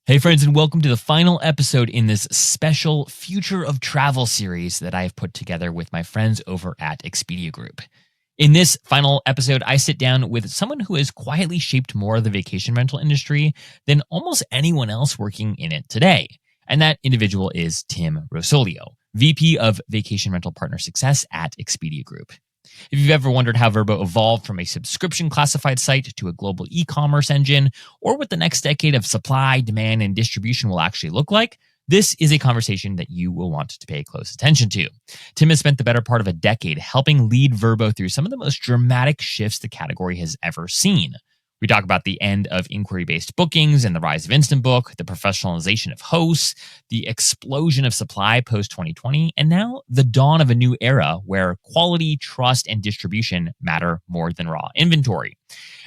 Hey friends, and welcome to the final episode in this special Future of Travel series that I have put together with my friends over at Expedia Group. In this final episode, I sit down with someone who has quietly shaped more of the vacation rental industry than almost anyone else working in it today. And that individual is Tim Rosolio, VP of Vacation Rental Partner Success at Expedia Group. If you've ever wondered how Vrbo evolved from a subscription classified site to a global e-commerce engine, or what the next decade of supply, demand, and distribution will actually look like, this is a conversation that you will want to pay close attention to. Tim has spent the better part of a decade helping lead Vrbo through some of the most dramatic shifts the category has ever seen. We talk about the end of inquiry-based bookings and the rise of Instant Book, the professionalization of hosts, the explosion of supply post-2020, and now the dawn of a new era where quality, trust, and distribution matter more than raw inventory.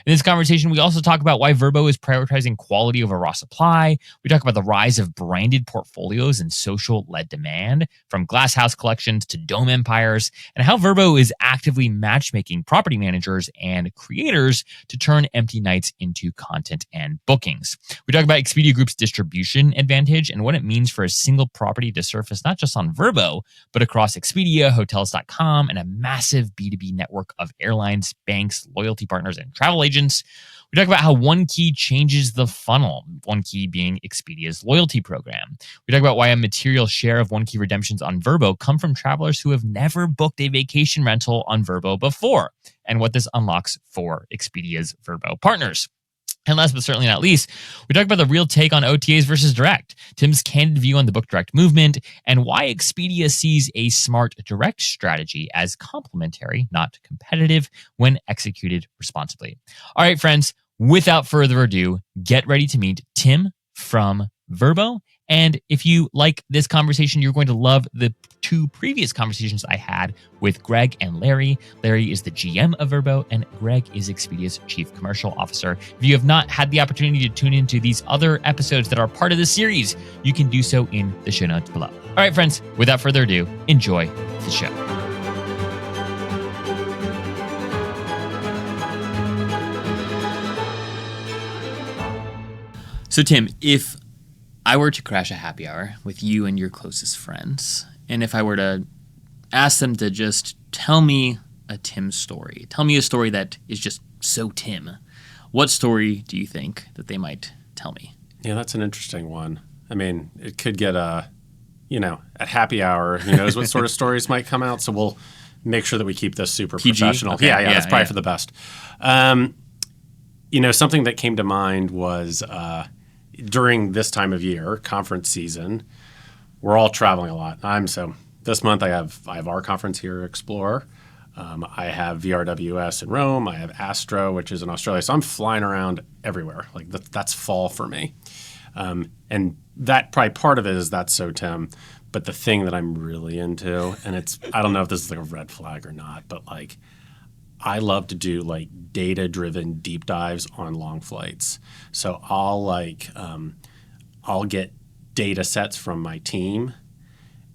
In this conversation, we also talk about why Vrbo is prioritizing quality over raw supply. We talk about the rise of branded portfolios and social-led demand, from glasshouse collections to dome empires, and how Vrbo is actively matchmaking property managers and creators to turn empty nights into content and bookings. We talk about Expedia Group's distribution advantage and what it means for a single property to surface not just on Vrbo, but across Expedia, Hotels.com, and a massive B2B network of airlines, banks, loyalty partners, and travel agents. We talk about how One Key changes the funnel, One Key being Expedia's loyalty program. We talk about why a material share of One Key redemptions on Vrbo come from travelers who have never booked a vacation rental on Vrbo before, and what this unlocks for Expedia's Vrbo partners. And last but certainly not least, we talk about the real take on OTAs versus direct, Tim's candid view on the book direct movement, and why Expedia sees a smart direct strategy as complementary, not competitive, when executed responsibly. All right, friends, without further ado, get ready to meet Tim from Vrbo. And if you like this conversation, you're going to love the two previous conversations I had with Greg and Larry. Larry is the GM of Vrbo, and Greg is Expedia's Chief Commercial Officer. If you have not had the opportunity to tune into these other episodes that are part of this series, you can do so in the show notes below. All right, friends, without further ado, enjoy the show. So, Tim, if I were to crash a happy hour with you and your closest friends, and if I were to ask them to just tell me a Tim story, tell me a story that is just so Tim, what story do you think that they might tell me? Yeah, that's an interesting one. I mean, it could get at happy hour, who knows what sort of stories might come out. So we'll make sure that we keep this super PG? professional. Okay. Yeah, that's probably for the best. Something that came to mind was during this time of year, conference season, we're all traveling a lot. This month I have our conference here, Explore. I have VRWS in Rome. I have Astro, which is in Australia. So I'm flying around everywhere. Like that's fall for me. And that probably part of it is that's so Tim. But the thing that I'm really into, and I don't know if this is like a red flag or not, but like I love to do like data-driven deep dives on long flights. So I'll get data sets from my team,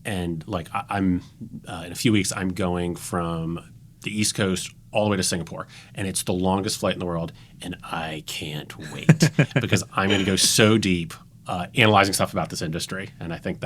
and like I'm in a few weeks I'm going from the East Coast all the way to Singapore, and it's the longest flight in the world, and I can't wait because I'm going to go so deep analyzing stuff about this industry, and I think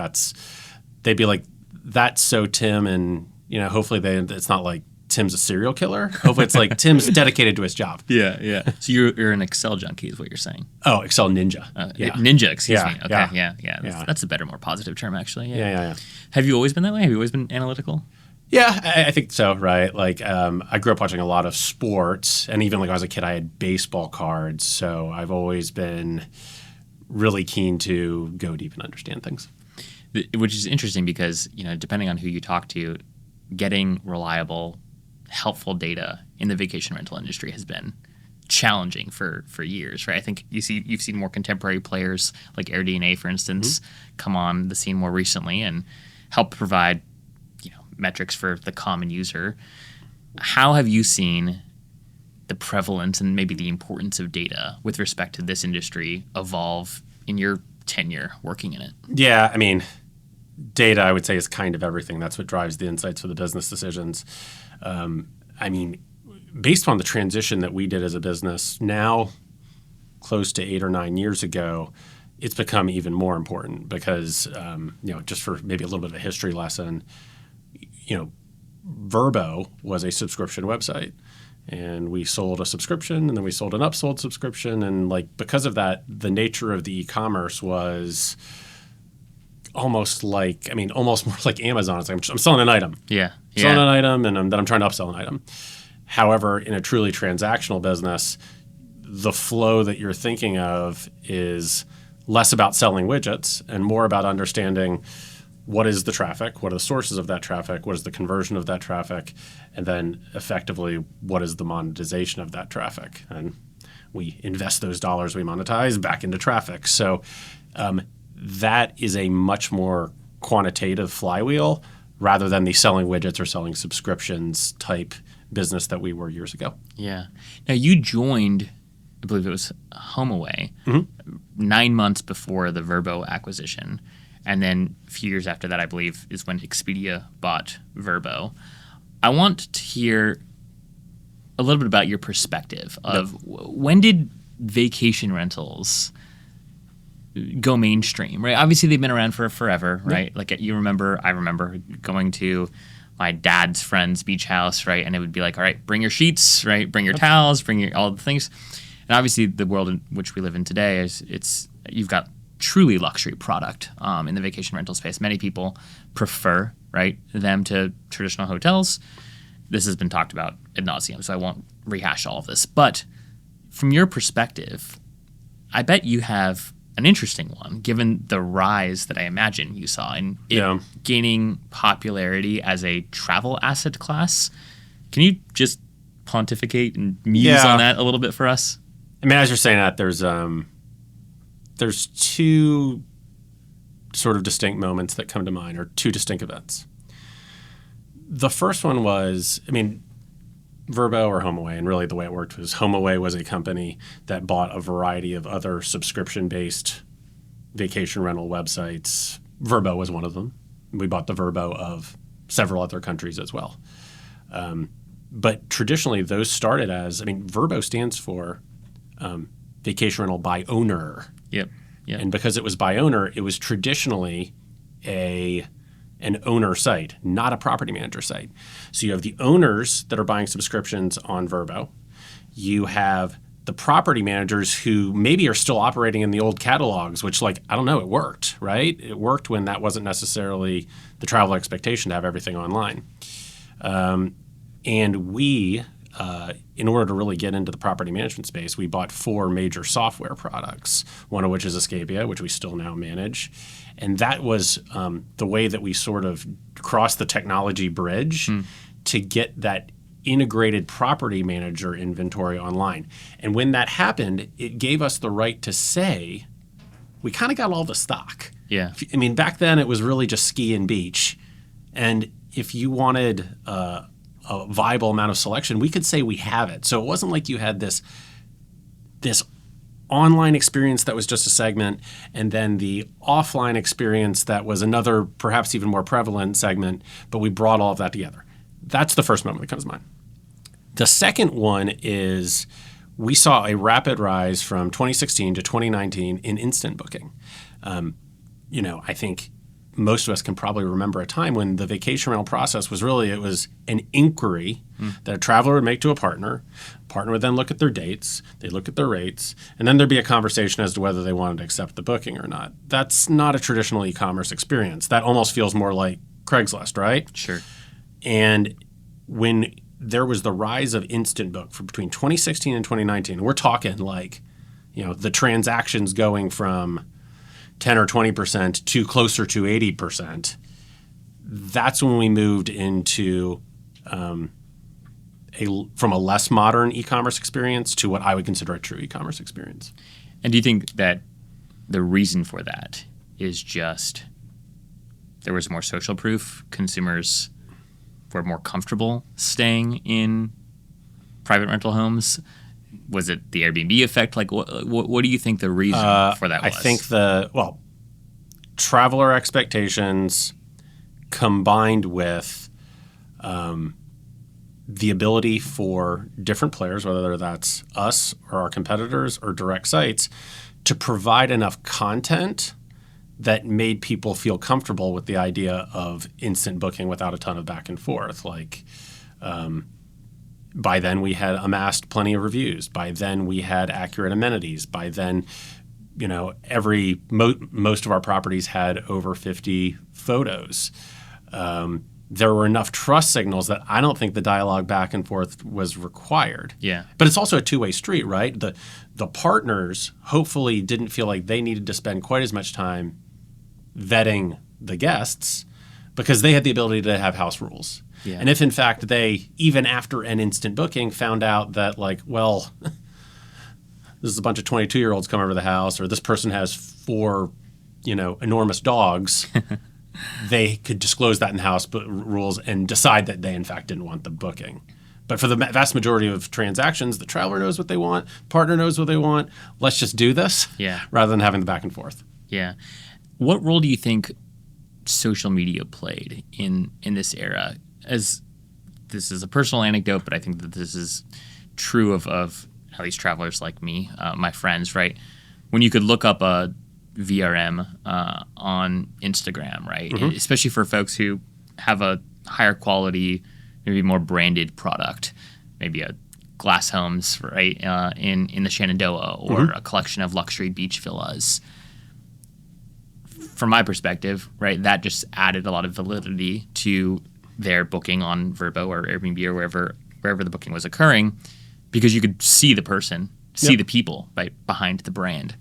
they'd be like, that's so Tim, and hopefully it's not like Tim's a serial killer. Hopefully it's like Tim's dedicated to his job. Yeah. So you're an Excel junkie is what you're saying. Oh, Excel ninja. Ninja, excuse me. Okay, yeah. That's a better, more positive term, actually. Yeah. Have you always been that way? Have you always been analytical? Yeah, I think so, right? Like I grew up watching a lot of sports, and even like when I was a kid, I had baseball cards. So I've always been really keen to go deep and understand things. Which is interesting because, depending on who you talk to, getting reliable, helpful data in the vacation rental industry has been challenging for years, right? I think you've seen more contemporary players like AirDNA, for instance, come on the scene more recently and help provide metrics for the common user. How have you seen the prevalence and maybe the importance of data with respect to this industry evolve in your tenure working in it? Yeah, I mean, data, I would say, is kind of everything. That's what drives the insights for the business decisions. Based on the transition that we did as a business, now close to 8 or 9 years ago, it's become even more important because, just for maybe a little bit of a history lesson, Vrbo was a subscription website. And we sold a subscription, and then we sold an upsold subscription. And because of that, the nature of the e-commerce was almost more like Amazon. It's like I'm selling an item. Yeah. Selling an item, and then I'm trying to upsell an item. However, in a truly transactional business, the flow that you're thinking of is less about selling widgets and more about understanding what is the traffic, what are the sources of that traffic, what is the conversion of that traffic, and then effectively what is the monetization of that traffic. And we invest those dollars we monetize back into traffic. So that is a much more quantitative flywheel rather than the selling widgets or selling subscriptions type business that we were years ago. Yeah. Now you joined, I believe it was HomeAway, 9 months before the Vrbo acquisition. And then a few years after that, I believe, is when Expedia bought Vrbo. I want to hear a little bit about your perspective of when did vacation rentals go mainstream, right? Obviously, they've been around for forever, right? Like I remember going to my dad's friend's beach house, right? And it would be like, all right, bring your sheets, right? Bring your towels, all the things. And obviously, the world in which we live in today you've got truly luxury product in the vacation rental space. Many people prefer, right, them to traditional hotels. This has been talked about ad nauseum, so I won't rehash all of this. But from your perspective, I bet you have an interesting one, given the rise that I imagine you saw in it gaining popularity as a travel asset class. Can you just pontificate and muse on that a little bit for us? I mean, as you're saying that, there's two sort of distinct moments that come to mind, or two distinct events. The first one was, Vrbo or HomeAway, and really the way it worked was HomeAway was a company that bought a variety of other subscription-based vacation rental websites. Vrbo was one of them. We bought the Vrbo of several other countries as well. But traditionally, those started as, Vrbo stands for vacation rental by owner. Yep. And because it was by owner, it was traditionally an owner site, not a property manager site. So you have the owners that are buying subscriptions on Vrbo. You have the property managers who maybe are still operating in the old catalogs, which it worked, right? It worked when that wasn't necessarily the travel expectation to have everything online. And we, in order to really get into the property management space, we bought 4 major software products, one of which is Expedia, which we still now manage. And that was the way that we sort of crossed the technology bridge to get that integrated property manager inventory online. And when that happened, it gave us the right to say, we kind of got all the stock. Yeah. Back then it was really just ski and beach. And if you wanted a viable amount of selection, we could say we have it. So it wasn't like you had this online experience that was just a segment, and then the offline experience that was another, perhaps even more prevalent segment, but we brought all of that together. That's the first moment that comes to mind. The second one is we saw a rapid rise from 2016 to 2019 in instant booking. I think most of us can probably remember a time when the vacation rental process was it was an inquiry that a traveler would make to a partner. Partner would then look at their dates, they'd look at their rates, and then there'd be a conversation as to whether they wanted to accept the booking or not. That's not a traditional e-commerce experience. That almost feels more like Craigslist, right? Sure. And when there was the rise of instant book for between 2016 and 2019, we're talking the transactions going from 10 or 20% to closer to 80%, that's when we moved into from a less modern e-commerce experience to what I would consider a true e-commerce experience. And do you think that the reason for that is just there was more social proof, consumers were more comfortable staying in private rental homes? Was it the Airbnb effect? What do you think the reason for that was? I think traveler expectations combined with the ability for different players, whether that's us or our competitors or direct sites, to provide enough content that made people feel comfortable with the idea of instant booking without a ton of back and forth. Like, by then we had amassed plenty of reviews. By then we had accurate amenities. By then, most of our properties had over 50 photos. There were enough trust signals that I don't think the dialogue back and forth was required. Yeah. But it's also a two-way street, right? The partners hopefully didn't feel like they needed to spend quite as much time vetting the guests because they had the ability to have house rules. Yeah. And if in fact they, even after an instant booking, found out that this is a bunch of 22-year-olds come over the house, or this person has 4, enormous dogs, they could disclose that in house rules and decide that they in fact didn't want the booking. But for the vast majority of transactions, the traveler knows what they want, partner knows what they want. Let's just do this, rather than having the back and forth. Yeah. What role do you think social media played in this era? As this is a personal anecdote, but I think that this is true of at least travelers like me, my friends, right? When you could look up a VRM on Instagram, right? Mm-hmm. Especially for folks who have a higher quality, maybe more branded product, maybe a Glass Homes, right, in the Shenandoah, or a collection of luxury beach villas. From my perspective, right, that just added a lot of validity to their booking on Vrbo or Airbnb or wherever the booking was occurring, because you could see the person, see the people behind the brand.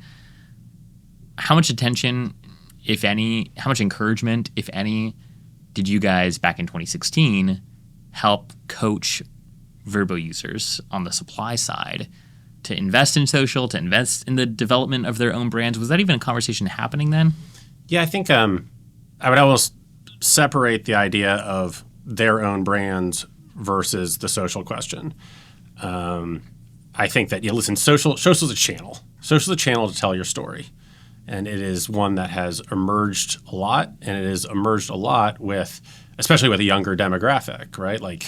How much attention, if any, how much encouragement, if any, did you guys back in 2016 help coach Vrbo users on the supply side to invest in social, to invest in the development of their own brands? Was that even a conversation happening then? Yeah, I think I would almost separate the idea of their own brands versus the social question. I think that, listen, social is a channel. Social is a channel to tell your story. And it is one that has emerged a lot, and it has emerged a lot especially with a younger demographic, right? Like,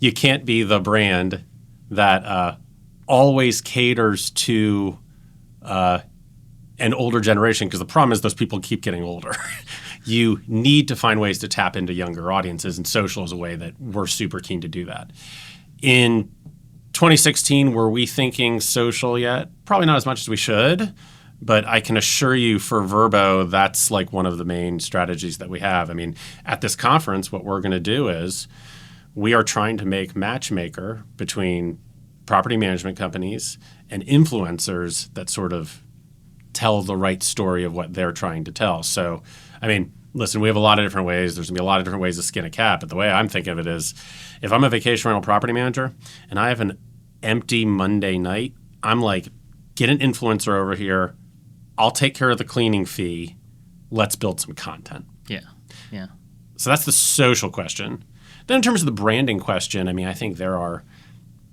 you can't be the brand that always caters to an older generation, because the problem is those people keep getting older. You need to find ways to tap into younger audiences, and social is a way that we're super keen to do that. In 2016, were we thinking social yet? Probably not as much as we should. But I can assure you for Vrbo, that's like one of the main strategies that we have. I mean, at this conference, what we're going to do is we are trying to make matchmaker between property management companies and influencers that sort of tell the right story of what they're trying to tell. So, I mean, listen, we have a lot of different ways. There's going to be a lot of different ways to skin a cat. But the way I'm thinking of it is, if I'm a vacation rental property manager and I have an empty Monday night, I'm like, get an influencer over here. I'll take care of the cleaning fee. Let's build some content. Yeah. So that's the social question. Then in terms of the branding question, I mean, I think there are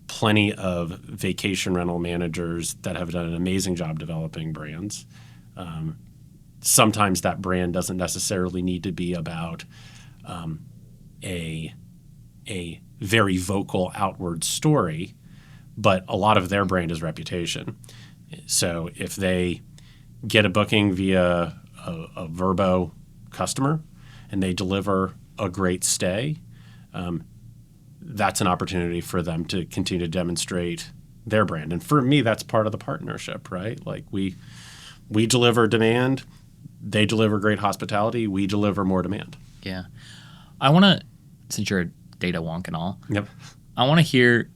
plenty of vacation rental managers that have done an amazing job developing brands. Sometimes that brand doesn't necessarily need to be about a very vocal outward story, but a lot of their brand is reputation. So if they get a booking via a Vrbo customer and they deliver a great stay, that's an opportunity for them to continue to demonstrate their brand. And for me, that's part of the partnership, right? Like we deliver demand, they deliver great hospitality, we deliver more demand. Yeah. I want to, since you're a data wonk and all, Yep. I want to hear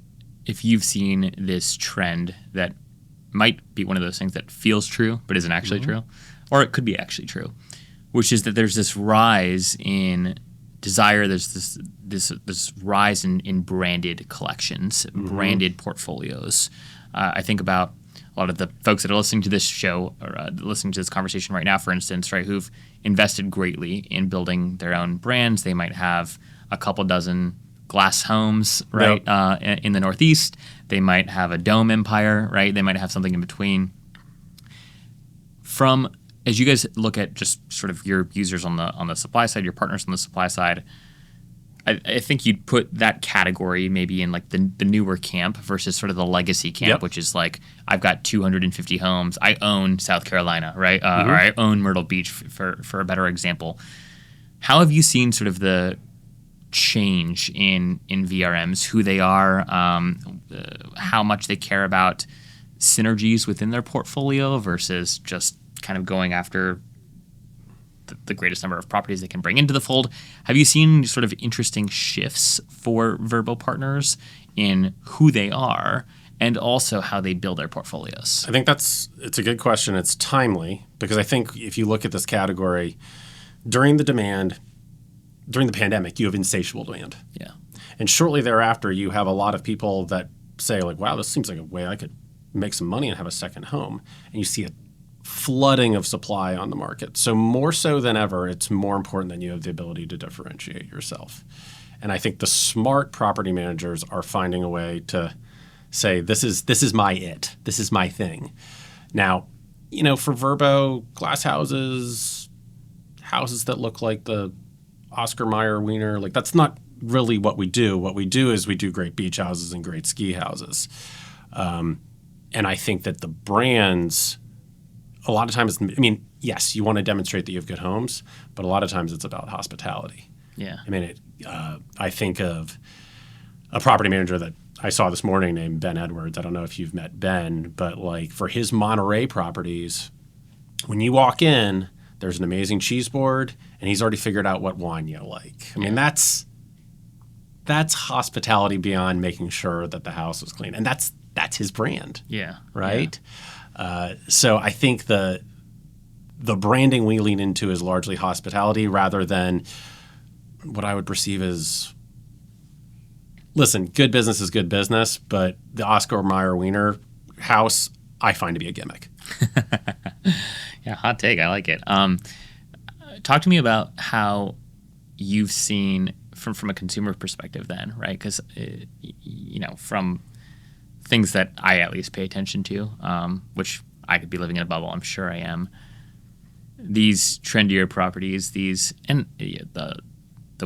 if you've seen this trend that might be one of those things that feels true but isn't actually true, or it could be actually true, which is that there's this rise in desire. There's this rise in branded collections, branded portfolios. I think about a lot of the folks that are listening to this show or listening to this conversation right now, for instance, right, who've invested greatly in building their own brands. They might have a couple dozen Glass Homes, right, in the Northeast. They might have a Dome Empire, right? They might have something in between. As you guys look at just sort of your users on the supply side, your partners on the supply side, I think you'd put that category maybe in like the newer camp versus sort of the legacy camp, Yep. which is like I've got 250 homes. I own South Carolina, right? Or I own Myrtle Beach for a better example. How have you seen sort of the change in VRMs, who they are, how much they care about synergies within their portfolio versus just kind of going after the greatest number of properties they can bring into the fold? Have you seen sort of interesting shifts for Vrbo partners in who they are and also how they build their portfolios? I think it's a good question. It's timely because I think if you look at this category, during the pandemic, you have insatiable demand. Yeah. And shortly thereafter, you have a lot of people that say like, wow, this seems like a way I could make some money and have a second home. And you see a flooding of supply on the market. So more so than ever, it's more important that you have the ability to differentiate yourself. And I think the smart property managers are finding a way to say, this is my it. This is my thing. Now, for Vrbo, glass houses that look like the Oscar Mayer Wiener, like that's not really what we do. What we do is we do great beach houses and great ski houses. And I think that the brands, a lot of times, yes, you want to demonstrate that you have good homes, but a lot of times it's about hospitality. Yeah. I think of a property manager that I saw this morning named Ben Edwards. I don't know if you've met Ben, but like for his Monterey properties, when you walk in, there's an amazing cheese board, and he's already figured out what wine you like. That's hospitality beyond making sure that the house is clean, and that's his brand. Yeah. Right. Yeah. So I think the branding we lean into is largely hospitality rather than what I would perceive as, listen, good business is good business, but the Oscar Mayer Wiener house I find to be a gimmick. Yeah, hot take. I like it. Talk to me about how you've seen from a consumer perspective then, right? Because, from things that I at least pay attention to, which I could be living in a bubble, I'm sure I am, these trendier properties, the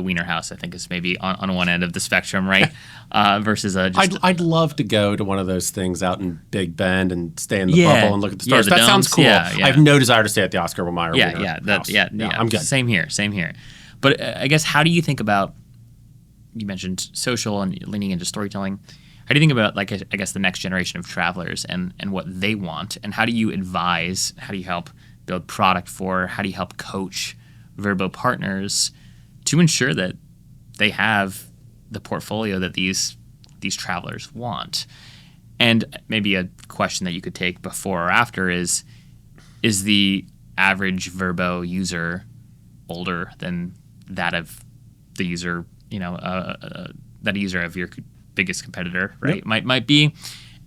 Wiener House, I think, is maybe on one end of the spectrum, right? Versus I'd love to go to one of those things out in Big Bend and stay in the bubble and look at the stars. The that domes, sounds cool. yeah. I have no desire to stay at the Oscar Mayer Wiener house. I'm good. Same here. But I guess, how do you think about, you mentioned social and leaning into storytelling. How do you think about, like, I guess the next generation of travelers and what they want, and how do you advise, how do you help build product how do you help coach Vrbo partners to ensure that they have the portfolio that these travelers want? And maybe a question that you could take before or after is the average Vrbo user older than that of the user, that user of your biggest competitor, right? Yep. Might be.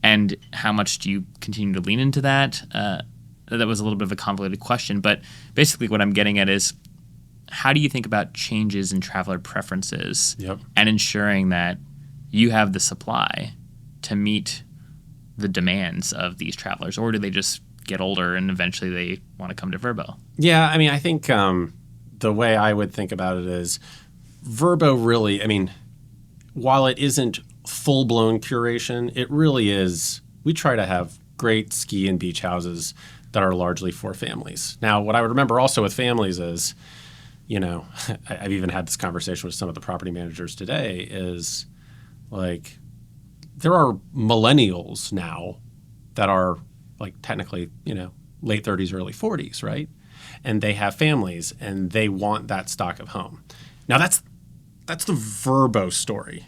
And how much do you continue to lean into that? That was a little bit of a convoluted question, but basically what I'm getting at is, how do you think about changes in traveler preferences and ensuring that you have the supply to meet the demands of these travelers? Or do they just get older and eventually they want to come to Vrbo? Yeah, I think the way I would think about it is Vrbo really, while it isn't full-blown curation, it really is. We try to have great ski and beach houses that are largely for families. Now, what I would remember also with families is, I've even had this conversation with some of the property managers today, is like there are millennials now that are like technically, late 30s, early 40s, right? And they have families and they want that stock of home. Now that's the Vrbo story.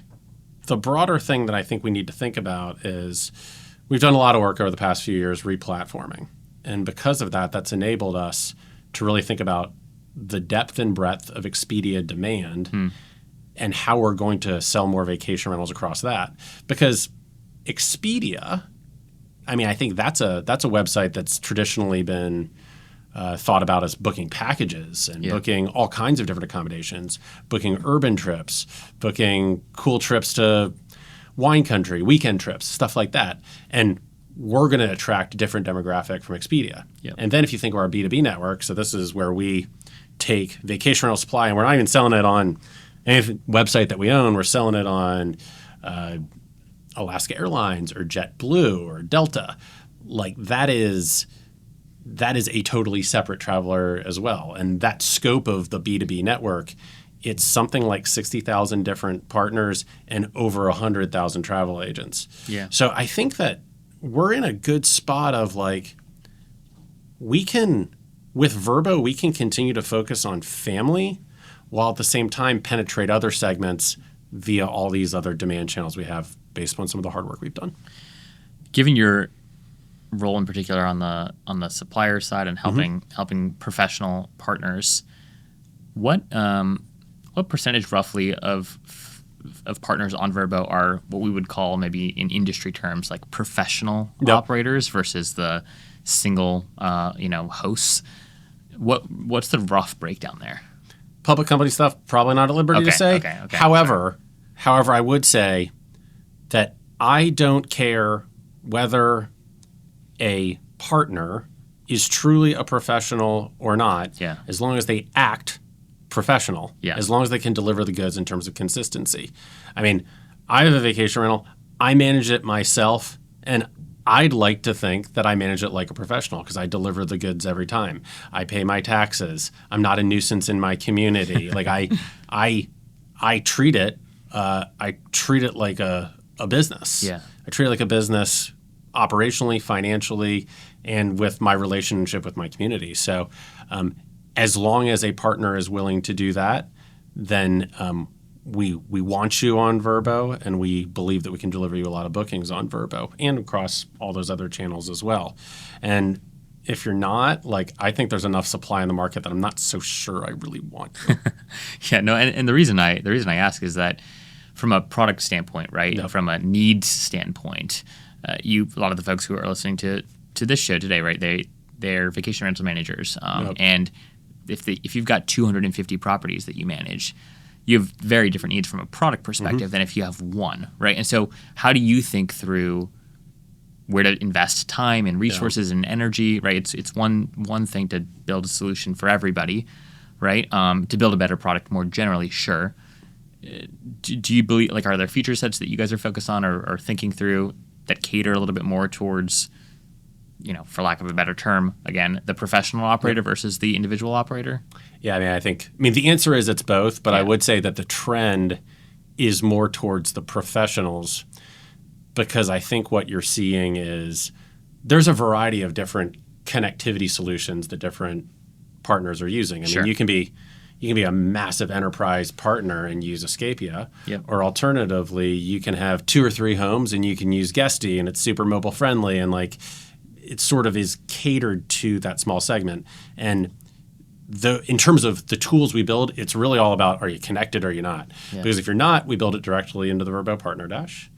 The broader thing that I think we need to think about is we've done a lot of work over the past few years replatforming. And because of that, that's enabled us to really think about the depth and breadth of Expedia demand and how we're going to sell more vacation rentals across that. Because Expedia, I think that's a website that's traditionally been thought about as booking packages and booking all kinds of different accommodations, booking urban trips, booking cool trips to wine country, weekend trips, stuff like that. And we're going to attract a different demographic from Expedia. Yep. And then if you think of our B2B network, so this is where we take vacation rental supply, and we're not even selling it on Any website that we own, we're selling it on Alaska Airlines or JetBlue or Delta. Like that is a totally separate traveler as well. And that scope of the B2B network, it's something like 60,000 different partners and over 100,000 travel agents. Yeah. So I think that we're in a good spot of like, with Vrbo, we can continue to focus on family while at the same time penetrate other segments via all these other demand channels we have based on some of the hard work we've done. Given your role in particular on the supplier side and helping professional partners, what percentage roughly of partners on Vrbo are what we would call maybe in industry terms like professional operators versus the single hosts? What's the rough breakdown there? Public company stuff, probably not at liberty to say. Okay. However, I would say that I don't care whether a partner is truly a professional or not, as long as they act professional, as long as they can deliver the goods in terms of consistency. I mean, I have a vacation rental. I manage it myself, and I'd like to think that I manage it like a professional because I deliver the goods every time. I pay my taxes. I'm not a nuisance in my community. Like I treat it. I treat it like a business. Yeah. I treat it like a business operationally, financially, and with my relationship with my community. So as long as a partner is willing to do that, then we want you on Vrbo, and we believe that we can deliver you a lot of bookings on Vrbo and across all those other channels as well. And if you're not, like, I think there's enough supply in the market that I'm not so sure I really want to. And the reason I ask is that from a product standpoint, right? From a needs standpoint, a lot of the folks who are listening to this show today, right? They're vacation rental managers, and if you've got 250 properties that you manage, you have very different needs from a product perspective than if you have one, right? And so how do you think through where to invest time and resources and energy, right? It's one thing to build a solution for everybody, right? To build a better product more generally, sure. Do you believe, like, are there feature sets that you guys are focused on or thinking through that cater a little bit more towards, for lack of a better term, again, the professional operator versus the individual operator? Yeah, I mean, the answer is it's both, but I would say that the trend is more towards the professionals, because I think what you're seeing is there's a variety of different connectivity solutions that different partners are using. I mean, you can be a massive enterprise partner and use Expedia, or alternatively, you can have 2 or 3 homes and you can use Guesty, and it's super mobile friendly, and like it sort of is catered to that small segment. And in terms of the tools we build, it's really all about, are you connected or are you not? Because if you're not, we build it directly into the Vrbo Partner Dash.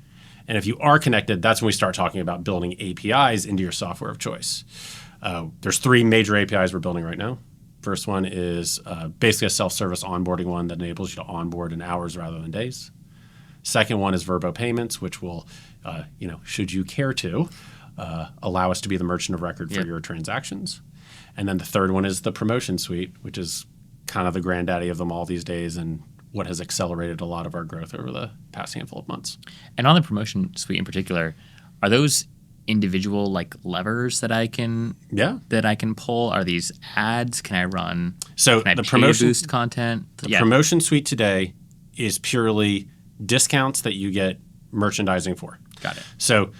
And if you are connected, that's when we start talking about building APIs into your software of choice. There's 3 major APIs we're building right now. First one is basically a self-service onboarding one that enables you to onboard in hours rather than days. Second one is Vrbo Payments, which will, should you care to, allow us to be the merchant of record for your transactions. And then the third one is the promotion suite, which is kind of the granddaddy of them all these days and what has accelerated a lot of our growth over the past handful of months. And on the promotion suite in particular, are those individual like levers that I can pull? Are these ads? Can I run? So can I the pay promotion boost content. The promotion suite today is purely discounts that you get merchandising for. Got it. So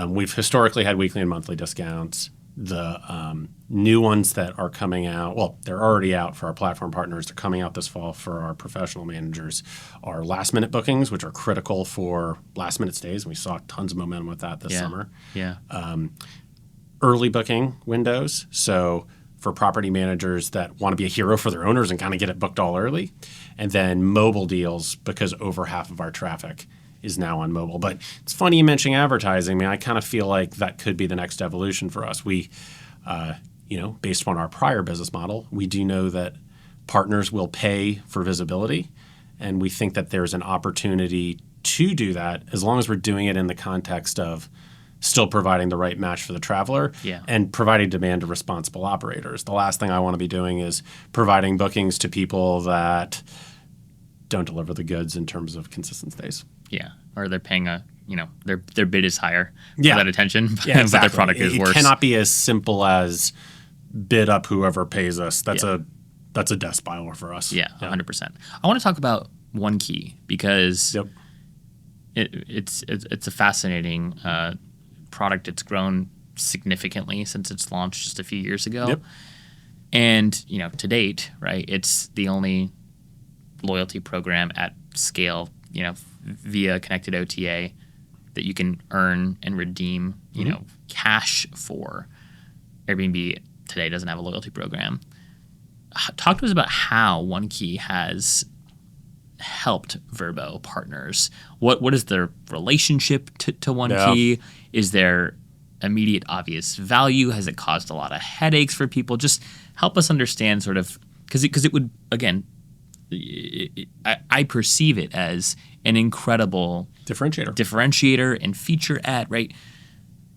we've historically had weekly and monthly discounts. The new ones that are coming out, well, they're already out for our platform partners. They're coming out this fall for our professional managers, are last-minute bookings, which are critical for last-minute stays. And we saw tons of momentum with that this summer. Early booking windows, so for property managers that want to be a hero for their owners and kind of get it booked all early. And then mobile deals, because over half of our traffic is now on mobile. But it's funny you mentioning advertising. I mean, I kind of feel like that could be the next evolution for us. We, based on our prior business model, we do know that partners will pay for visibility. And we think that there's an opportunity to do that as long as we're doing it in the context of still providing the right match for the traveler and providing demand to responsible operators. The last thing I want to be doing is providing bookings to people that don't deliver the goods in terms of consistent stays. Yeah, or they're paying their bid is higher for Yeah. that attention, Yeah, but their product is worse. It cannot be as simple as bid up whoever pays us. That's a death spiral for us. Yeah, 100%. I want to talk about One Key because it's a fascinating product. It's grown significantly since its launch just a few years ago. Yep. And, to date, right, it's the only loyalty program at scale, via connected OTA that you can earn and redeem, cash for. Airbnb today doesn't have a loyalty program. Talk to us about how One Key has helped Vrbo partners. What is their relationship to One Key? Is there immediate obvious value? Has it caused a lot of headaches for people? Just help us understand sort of, because it would, again, I perceive it as an incredible differentiator and feature add, right?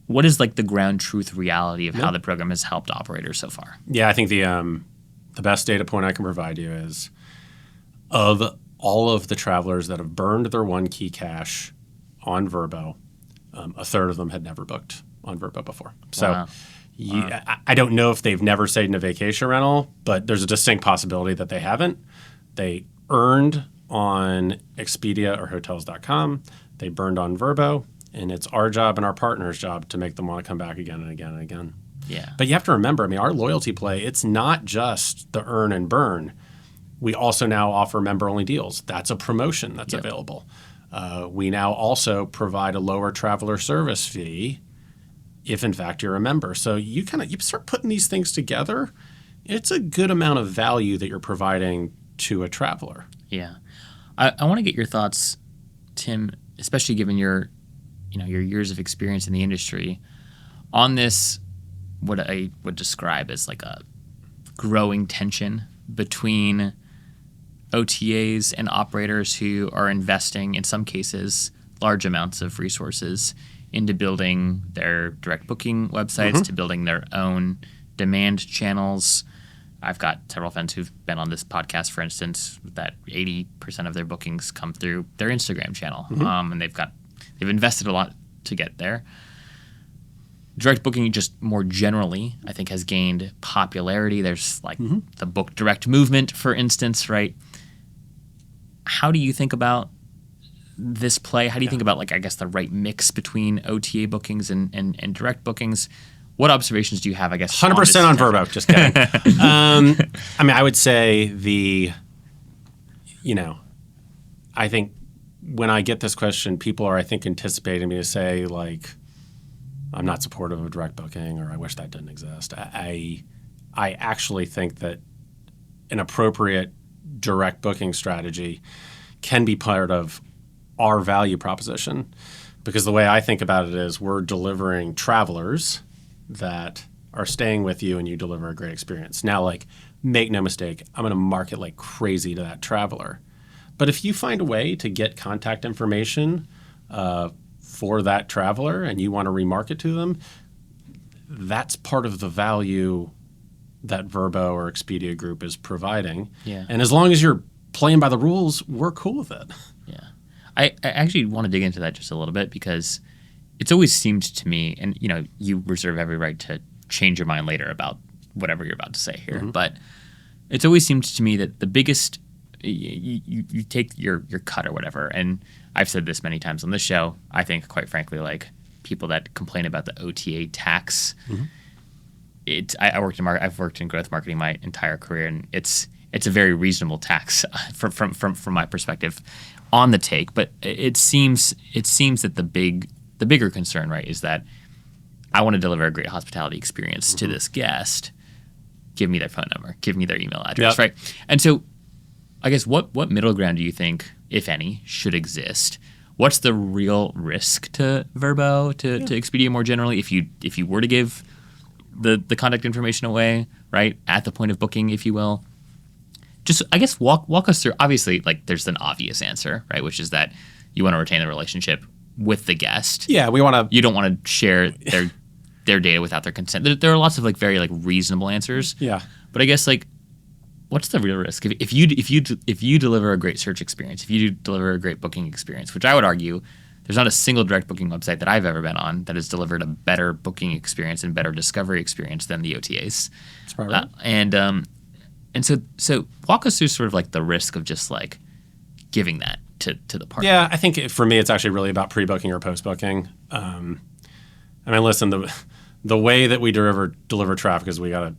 What is like the ground truth reality of how the program has helped operators so far? Yeah, I think the best data point I can provide you is of all of the travelers that have burned their One Key cash on Vrbo, a third of them had never booked on Vrbo before. So I don't know if they've never stayed in a vacation rental, but there's a distinct possibility that they haven't. They earned on Expedia or Hotels.com. They burned on Vrbo, and it's our job and our partner's job to make them want to come back again and again and again. Yeah. But you have to remember, our loyalty play, it's not just the earn and burn. We also now offer member-only deals. That's a promotion that's available. We now also provide a lower traveler service fee if, in fact, you're a member. So you start putting these things together. It's a good amount of value that you're providing to a traveler. Yeah. I want to get your thoughts, Tim, especially given your years of experience in the industry, on this, what I would describe as like a growing tension between OTAs and operators who are investing, in some cases, large amounts of resources into building their direct booking websites, to building their own demand channels. I've got several friends who've been on this podcast, for instance, that 80% of their bookings come through their Instagram channel, and they've invested a lot to get there. Direct booking, just more generally, I think has gained popularity. There's like the book direct movement, for instance, right? How do you think about this play? How do you think about, like, I guess, the right mix between OTA bookings and direct bookings? What observations do you have, I guess? 100% on Vrbo. Just kidding. I would say I think when I get this question, people are, I think, anticipating me to say, like, I'm not supportive of direct booking, or I wish that didn't exist. I actually think that an appropriate direct booking strategy can be part of our value proposition, because the way I think about it is we're delivering travelers that are staying with you and you deliver a great experience. Now, like, make no mistake, I'm going to market like crazy to that traveler. But if you find a way to get contact information for that traveler and you want to remarket to them, that's part of the value that Vrbo or Expedia Group is providing. Yeah. And as long as you're playing by the rules, we're cool with it. Yeah. I actually want to dig into that just a little bit, because it's always seemed to me, and you reserve every right to change your mind later about whatever you're about to say here, but it's always seemed to me that the biggest, you take your cut or whatever, and I've said this many times on this show, I think, quite frankly, like, people that complain about the OTA tax, I've worked in growth marketing my entire career, and it's a very reasonable tax from my perspective on the take. But it seems that the bigger concern, right, is that I want to deliver a great hospitality experience to this guest. Give me their phone number, give me their email address, right? And so, I guess what middle ground do you think, if any, should exist? What's the real risk to Vrbo, to Expedia more generally, if you were to give the contact information away, right, at the point of booking, if you will? Just, I guess, walk us through. Obviously, like, there's an obvious answer, right, which is that you want to retain the relationship with the guest. Yeah, You don't want to share their data without their consent. There are lots of, like, very, like, reasonable answers. Yeah. But I guess, like, what's the real risk if you deliver a great search experience, if you deliver a great booking experience, which I would argue there's not a single direct booking website that I've ever been on that has delivered a better booking experience and better discovery experience than the OTAs. That's probably right. And so walk us through sort of like the risk of just like giving that to the partner. Yeah, I think for me it's actually really about pre-booking or post-booking. I mean, listen, the way that we deliver traffic is we got to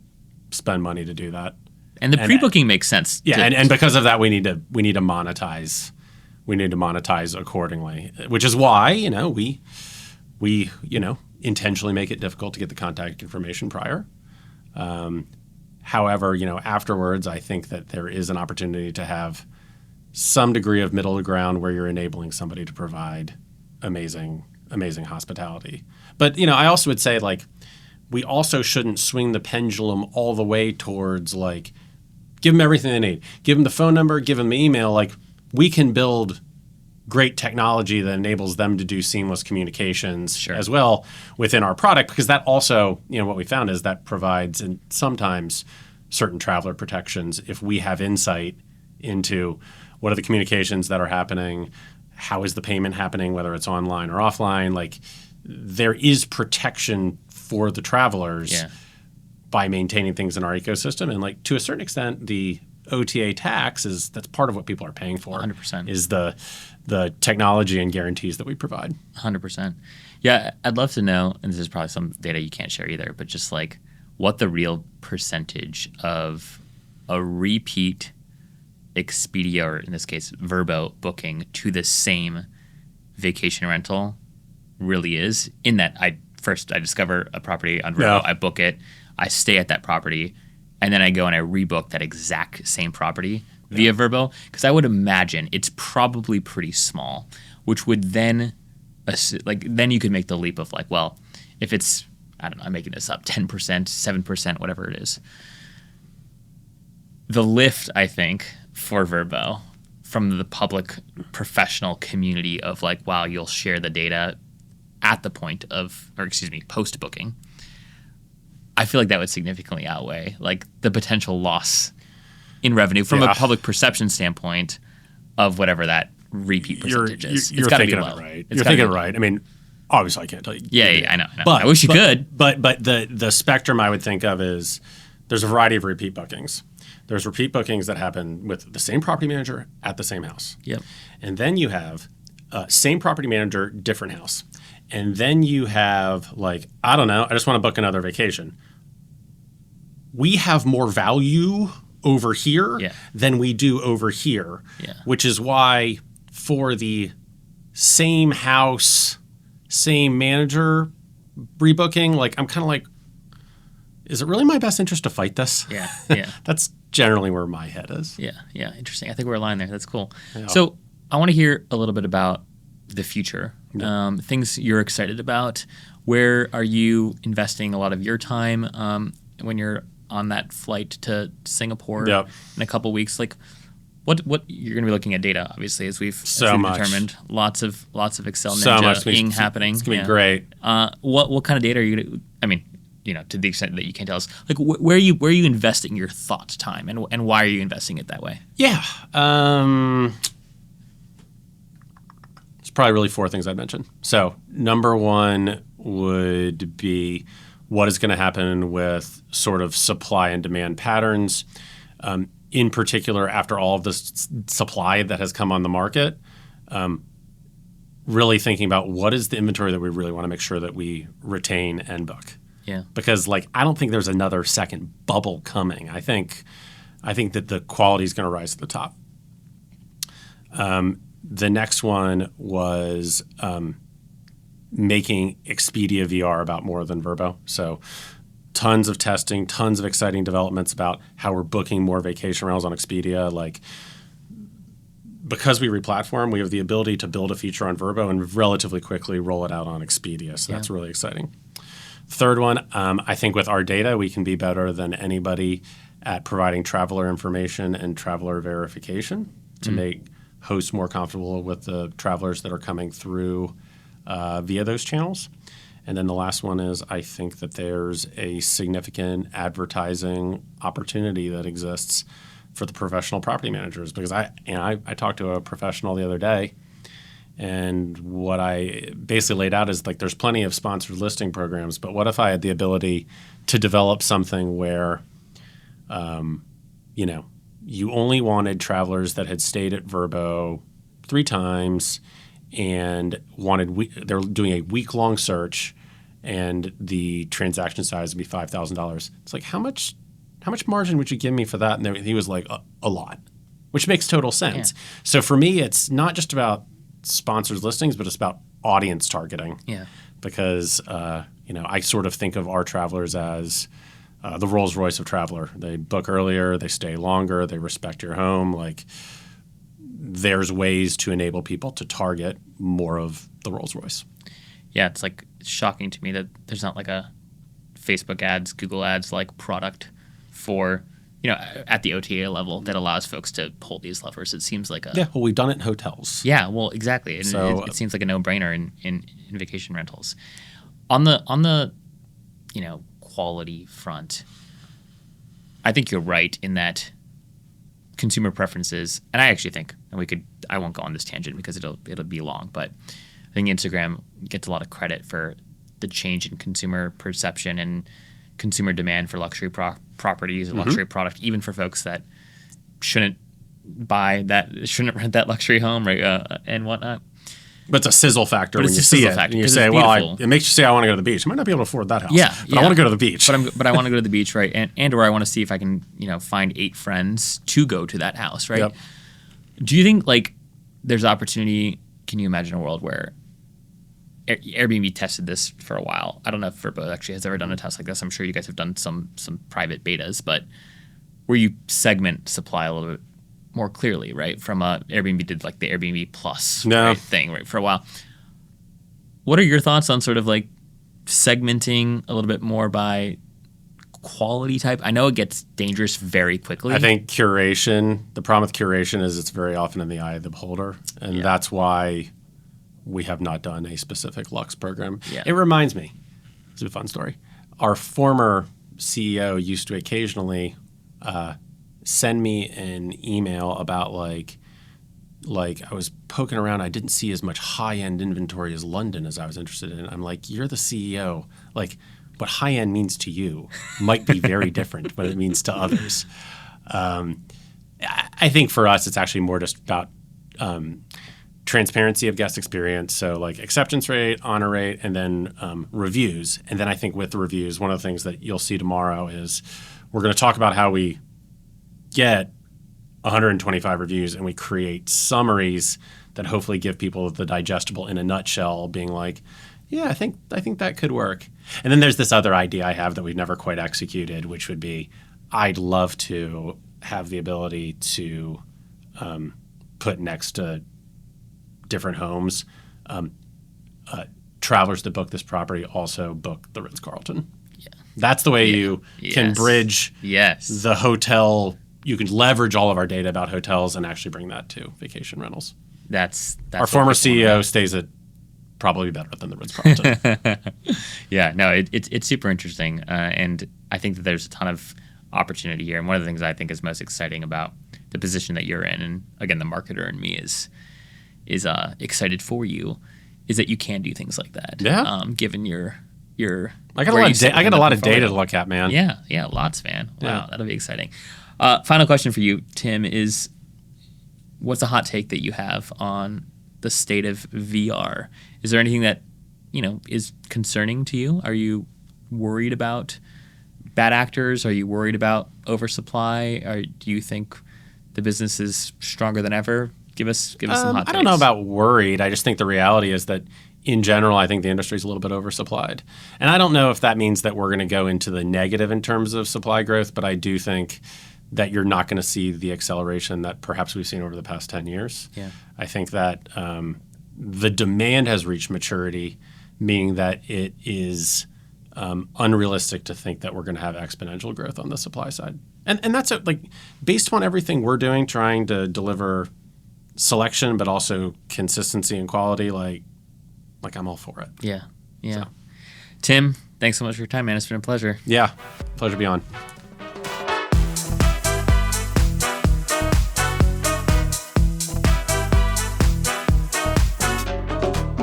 spend money to do that. And the pre-booking makes sense. Yeah, and because of that, we need to monetize. We need to monetize accordingly, which is why we intentionally make it difficult to get the contact information prior. However, afterwards, I think that there is an opportunity to have some degree of middle ground where you're enabling somebody to provide amazing hospitality. But I also would say like we also shouldn't swing the pendulum all the way towards like give them everything they need, give them the phone number, give them the email. Like we can build great technology that enables them to do seamless communications as well within our product, because that also, what we found is that provides and sometimes certain traveler protections if we have insight into what are the communications that are happening, how is the payment happening, whether it's online or offline. Like there is protection for the travelers by maintaining things in our ecosystem. And like to a certain extent, the OTA tax that's part of what people are paying for. 100% is the technology and guarantees that we provide. 100%. Yeah, I'd love to know, and this is probably some data you can't share either, but just like what the real percentage of a repeat Expedia, or in this case Vrbo, booking to the same vacation rental really is. In that I discover a property on Vrbo, I book it, I stay at that property, and then I go and I rebook that exact same property via Vrbo, because I would imagine it's probably pretty small, which would then then you could make the leap of like, well, if it's, I don't know, I'm making this up, 10%, 7%, whatever it is. The lift, I think, for Vrbo from the public professional community of like, wow, you'll share the data at the point of, or excuse me, post booking. I feel like that would significantly outweigh like the potential loss in revenue from a public perception standpoint of whatever that repeat percentage is. You're thinking of it right. You're thinking it right. I mean, obviously I can't tell you. Yeah, I know. But, I wish you could. But the spectrum I would think of is there's a variety of repeat bookings. There's repeat bookings that happen with the same property manager at the same house. Yep. And then you have same property manager, different house. And then you have like, I don't know, I just want to book another vacation. We have more value over here than we do over here, which is why for the same house, same manager rebooking, like I'm kind of like, is it really my best interest to fight this? Yeah. That's generally where my head is. Yeah. Interesting. I think we're aligned there. That's cool. Yeah. So I want to hear a little bit about the future, things you're excited about. Where are you investing a lot of your time when you're on that flight to Singapore in a couple weeks? Like, what you're going to be looking at data, obviously, as we've determined. Lots of Excel ninja-ing happening. It's going to be great. What kind of data are you going to? I mean, to the extent that you can tell us, like where are you investing your thought time, and why are you investing it that way? Yeah. It's probably really four things I'd mention. So number one would be what is going to happen with sort of supply and demand patterns, in particular after all of this supply that has come on the market. Really thinking about what is the inventory that we really want to make sure that we retain and book. Yeah. Because I don't think there's another second bubble coming. I think that the quality is going to rise to the top. The next one was making Expedia VR about more than Vrbo. So tons of testing, tons of exciting developments about how we're booking more vacation rentals on Expedia. Like, because we replatform, we have the ability to build a feature on Vrbo and relatively quickly roll it out on Expedia. So that's really exciting. Third one, I think with our data, we can be better than anybody at providing traveler information and traveler verification to make hosts more comfortable with the travelers that are coming through via those channels. And then the last one is I think that there's a significant advertising opportunity that exists for the professional property managers, because I talked to a professional the other day, and what I basically laid out is like there's plenty of sponsored listing programs, but what if I had the ability to develop something where, you only wanted travelers that had stayed at Vrbo 3 times and they're doing a week-long search, and the transaction size would be $5,000. It's like, how much margin would you give me for that? And he was like, a lot, which makes total sense. Yeah. So for me, it's not just about sponsored listings, but it's about audience targeting. Yeah. Because, I sort of think of our travelers as the Rolls Royce of traveler. They book earlier, they stay longer, they respect your home. Like, there's ways to enable people to target more of the Rolls Royce. Yeah, it's like shocking to me that there's not like a Facebook ads, Google ads like product for, at the OTA level that allows folks to pull these levers. It seems like Yeah, well, we've done it in hotels. Yeah, well, exactly. And So, it seems like a no-brainer in vacation rentals. On the quality front, I think you're right in that consumer preferences, and I actually think, and I won't go on this tangent because it'll be long, but I think Instagram gets a lot of credit for the change in consumer perception and consumer demand for luxury properties and luxury product, even for folks that shouldn't rent that luxury home, right, and whatnot. But it's a sizzle factor when you see it. And you say, it makes you say, I want to go to the beach. I might not be able to afford that house. Yeah, but I want to go to the beach. But I want to go to the beach, right? And or I want to see if I can, find 8 friends to go to that house, right? Yep. Do you think like there's opportunity? Can you imagine a world where Airbnb tested this for a while? I don't know if Vrbo actually has ever done a test like this. I'm sure you guys have done some private betas, but where you segment supply a little bit more clearly, right? From Airbnb did like the Airbnb Plus right, thing, right, for a while. What are your thoughts on sort of like segmenting a little bit more by quality type? I know it gets dangerous very quickly. I think the problem with curation is it's very often in the eye of the beholder, and that's why we have not done a specific Lux program. Yeah. It reminds me, it's a fun story. Our former CEO used to occasionally send me an email about like I was poking around. I didn't see as much high-end inventory as London as I was interested in. I'm like, you're the CEO. Like, what high-end means to you might be very different what it means to others. I think for us, it's actually more just about transparency of guest experience. So like acceptance rate, honor rate, and then reviews. And then I think with the reviews, one of the things that you'll see tomorrow is we're going to talk about how we get 125 reviews and we create summaries that hopefully give people the digestible in a nutshell, being like, yeah, I think that could work. And then there's this other idea I have that we've never quite executed, which would be I'd love to have the ability to put next to different homes, travelers that book this property also book the Ritz-Carlton. Yeah. That's the way you can bridge the hotel. You can leverage all of our data about hotels and actually bring that to vacation rentals. That's our former CEO stays at probably better than the Ritz-Carlton. Yeah, no, it's super interesting, and I think that there's a ton of opportunity here. And one of the things I think is most exciting about the position that you're in, and again, the marketer in me is excited for you, is that you can do things like that. Yeah. Given your I got a lot of data to look at, man. Yeah, lots, man. Wow, that'll be exciting. Final question for you, Tim, is what's a hot take that you have on the state of VR? Is there anything that, is concerning to you? Are you worried about bad actors? Are you worried about oversupply? Or do you think the business is stronger than ever? Give us some hot takes. I don't know about worried. I just think the reality is that in general, I think the industry is a little bit oversupplied. And I don't know if that means that we're going to go into the negative in terms of supply growth, but I do think that you're not going to see the acceleration that perhaps we've seen over the past 10 years. Yeah. I think that the demand has reached maturity, meaning that it is unrealistic to think that we're going to have exponential growth on the supply side. And that's based upon everything we're doing, trying to deliver selection, but also consistency and quality, like I'm all for it. Yeah. So. Tim, thanks so much for your time, man. It's been a pleasure. Yeah. Pleasure to be on.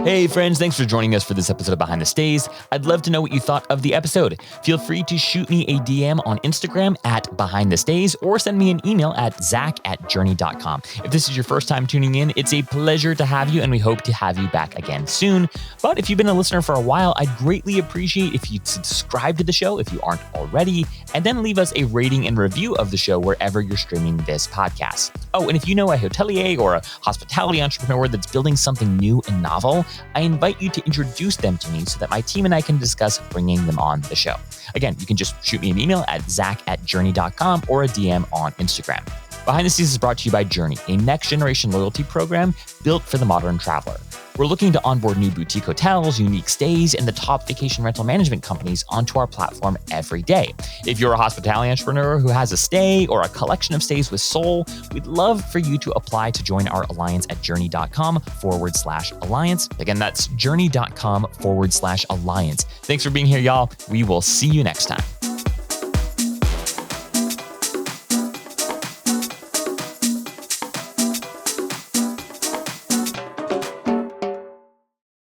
Hey friends, thanks for joining us for this episode of Behind the Stays. I'd love to know what you thought of the episode. Feel free to shoot me a DM on Instagram at Behind the Stays or send me an email at zach@journey.com. If this is your first time tuning in, it's a pleasure to have you and we hope to have you back again soon. But if you've been a listener for a while, I'd greatly appreciate if you'd subscribe to the show if you aren't already, and then leave us a rating and review of the show wherever you're streaming this podcast. Oh, and if you know a hotelier or a hospitality entrepreneur that's building something new and novel, I invite you to introduce them to me so that my team and I can discuss bringing them on the show. Again, you can just shoot me an email at zach@journey.com or a DM on Instagram. Behind the Scenes is brought to you by Journey, a next-generation loyalty program built for the modern traveler. We're looking to onboard new boutique hotels, unique stays, and the top vacation rental management companies onto our platform every day. If you're a hospitality entrepreneur who has a stay or a collection of stays with soul, we'd love for you to apply to join our alliance at journey.com/alliance. Again, that's journey.com/alliance. Thanks for being here, y'all. We will see you next time.